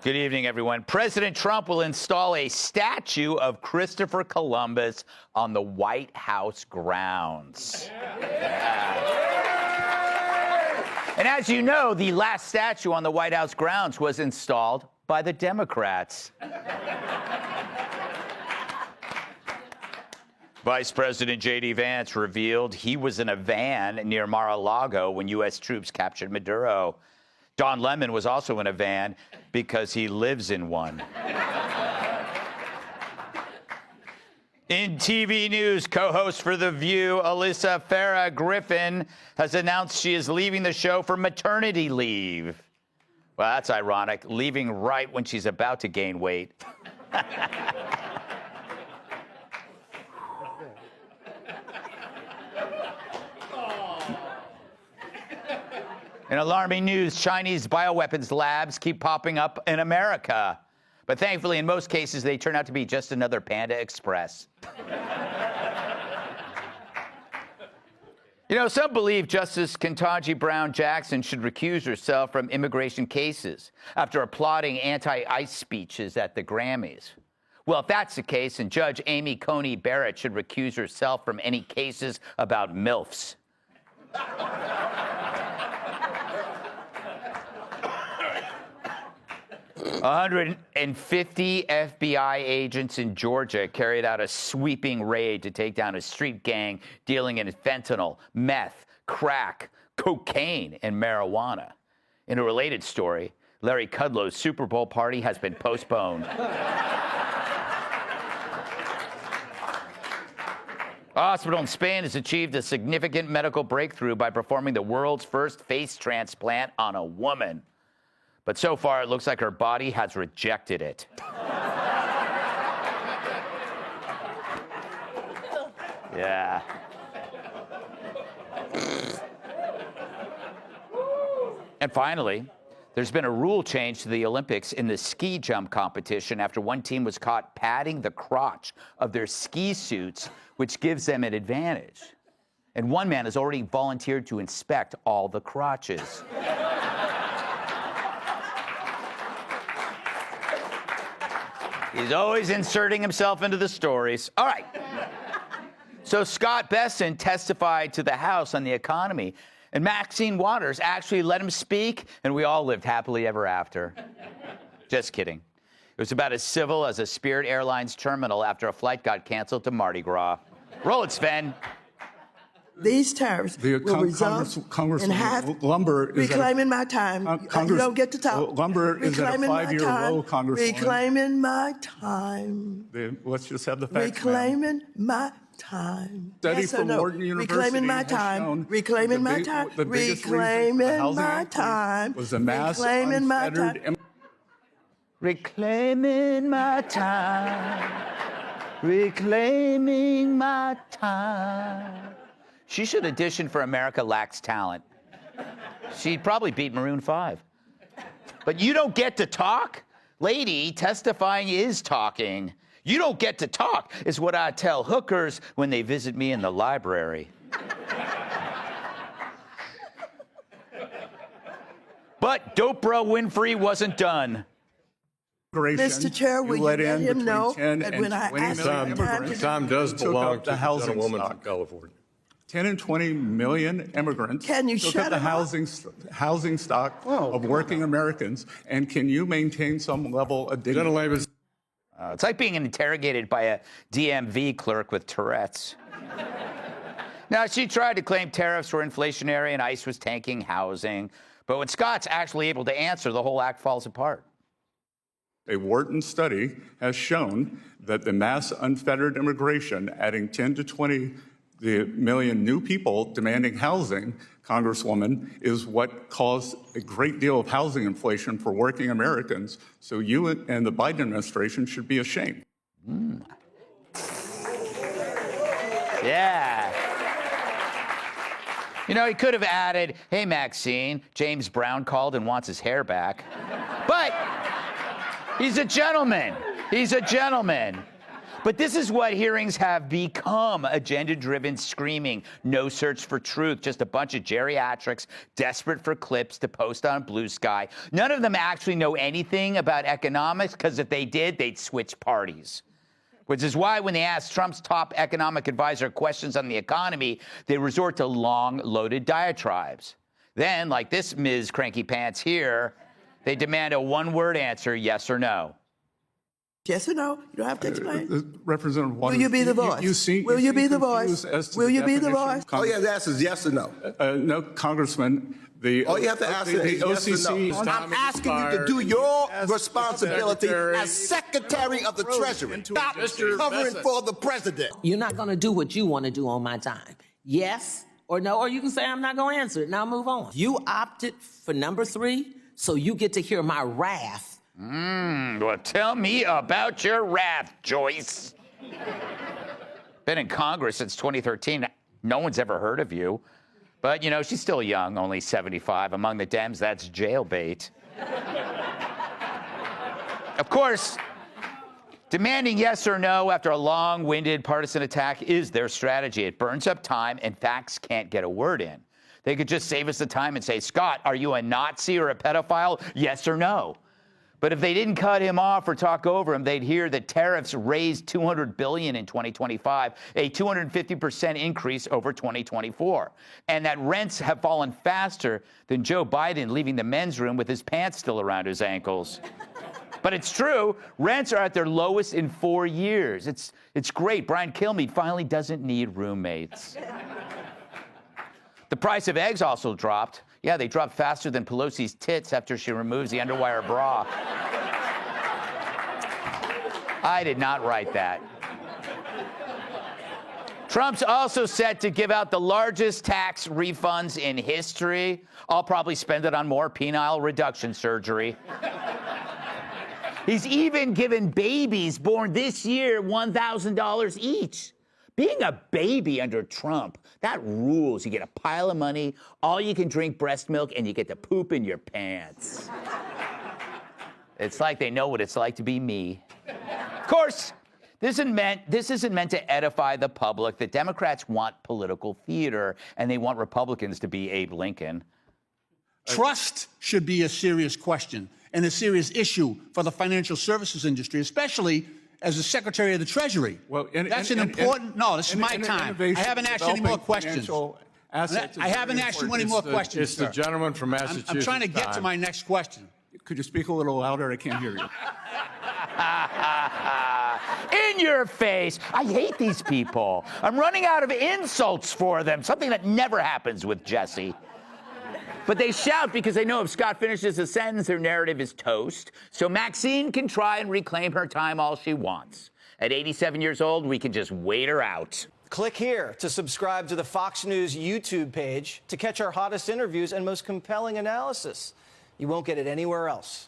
Good evening, everyone. President Trump will install a statue of Christopher Columbus on the White House grounds. And as you know, the last statue on the White House grounds was installed by the Democrats. Vice President J.D. Vance revealed he was in a van near Mar-a-Lago when U.S. troops captured Maduro. Don Lemon was also in a van because he lives in one. In TV news, co-host for The View, Alyssa Farah Griffin, has announced she is leaving the show for maternity leave. Well, that's ironic, leaving right when she's about to gain weight. In alarming news, Chinese bioweapons labs keep popping up in America. But thankfully, in most cases, they turn out to be just another Panda Express. You know, some believe Justice Ketanji Brown Jackson should recuse herself from immigration cases after applauding anti-ICE speeches at the Grammys. Well, if that's the case, then Judge Amy Coney Barrett should recuse herself from any cases about MILFs. 150 FBI agents in Georgia carried out a sweeping raid to take down a street gang dealing in fentanyl, meth, crack, cocaine, and marijuana. In a related story, Larry Kudlow's Super Bowl party has been postponed. A hospital in Spain has achieved a significant medical breakthrough by performing the world's first face transplant on a woman. But so far, it looks like her body has rejected it. Yeah. And finally, there's been a rule change to the Olympics in the ski jump competition after one team was caught padding the crotch of their ski suits, which gives them an advantage. And one man has already volunteered to inspect all the crotches. He's always inserting himself into the stories. All right. So Scott Bessent testified to the House on the economy, and Maxine Waters actually let him speak, and we all lived happily ever after. Just kidding. It was about as civil as a Spirit Airlines terminal after a flight got canceled to Mardi Gras. Roll it, Sven. These tariffs will result in half lumber is reclaiming my time. You don't get to talk. Lumber is at a 5-year low, Congresswoman. Reclaiming my time. Let's just have the facts. Reclaiming my time. Study Yes or from no? Wharton University Reclaiming my has time. shown Reclaiming my the time. biggest reason for the Reclaiming housing my increase time. was the mass Reclaiming my unfettered time. Reclaiming my time. Reclaiming my time. She should audition for America Lacks Talent. She'd probably beat Maroon 5. But you don't get to talk? Lady, testifying is talking. You don't get to talk is what I tell hookers when they visit me in the library. But Dope Bro Winfrey wasn't done. Mr. Chair, will you let him know that when I ask him time does belong to the housing woman stock. from California. 10 and 20 million immigrants Can you took shut up the him up? housing stock of working Americans, and can you maintain some level of dignity? It's like being interrogated by a DMV clerk with Tourette's. Now, she tried to claim tariffs were inflationary and ICE was tanking housing. But when Scott's actually able to answer, the whole act falls apart. A Wharton study has shown that the mass unfettered immigration, adding 10 to 20 million new people demanding housing, Congresswoman, is what caused a great deal of housing inflation for working Americans. So you and the Biden administration should be ashamed. Yeah. You know, he could have added, hey, Maxine, James Brown called and wants his hair back. But he's a gentleman. He's a gentleman. But this is what hearings have become, agenda-driven screaming, no search for truth, just a bunch of geriatrics desperate for clips to post on Blue Sky. None of them actually know anything about economics, because if they did, they'd switch parties. Which is why when they ask Trump's top economic advisor questions on the economy, they resort to long, loaded diatribes. Then, like this Ms. Cranky Pants here, they demand a one-word answer, yes or no. Yes or no? You don't have to explain. Representative Waters, will you be the voice? Will you be the voice? Will you be the voice? All you have to ask is yes or no. No, Congressman. All you have to ask is yes or no. I'm asking you to do your responsibility as Secretary of the Treasury. Stop covering for the president. You're not going to do what you want to do on my time. Yes or no, or you can say I'm not going to answer it. Now move on. You opted for number 3, so you get to hear my wrath. Well, tell me about your wrath, Joyce. Been in Congress since 2013. No one's ever heard of you. But, you know, she's still young, only 75. Among the Dems, that's jailbait. Of course, demanding yes or no after a long-winded partisan attack is their strategy. It burns up time, and facts can't get a word in. They could just save us the time and say, Scott, are you a Nazi or a pedophile? Yes or no. But if they didn't cut him off or talk over him, they'd hear that tariffs raised $200 billion in 2025, a 250% increase over 2024, and that rents have fallen faster than Joe Biden leaving the men's room with his pants still around his ankles. But it's true. Rents are at their lowest in 4 years. It's great. Brian Kilmeade finally doesn't need roommates. The price of eggs also dropped. Yeah, they dropped faster than Pelosi's tits after she removes the underwire bra. I did not write that. Trump's also set to give out the largest tax refunds in history. I'll probably spend it on more penile reduction surgery. He's even given babies born this year $1,000 each. Being a baby under Trump, that rules. You get a pile of money, all you can drink breast milk, and you get to poop in your pants. It's like they know what it's like to be me. Of course, this isn't meant to edify the public. The Democrats want political theater, and they want Republicans to be Abe Lincoln. Trust should be a serious question and a serious issue for the financial services industry, especially as the Secretary of the Treasury. Well, that's an important. No, this is my time. I haven't asked you any more questions. I haven't asked you any more questions. It's the gentleman from Massachusetts. I'm trying to get to my next question. Could you speak a little louder? I can't hear you. In your face. I hate these people. I'm running out of insults for them, something that never happens with Jesse. But they shout because they know if Scott finishes a sentence, their narrative is toast. So Maxine can try and reclaim her time all she wants. At 87 years old, we can just wait her out. Click here to subscribe to the Fox News YouTube page to catch our hottest interviews and most compelling analysis. You won't get it anywhere else.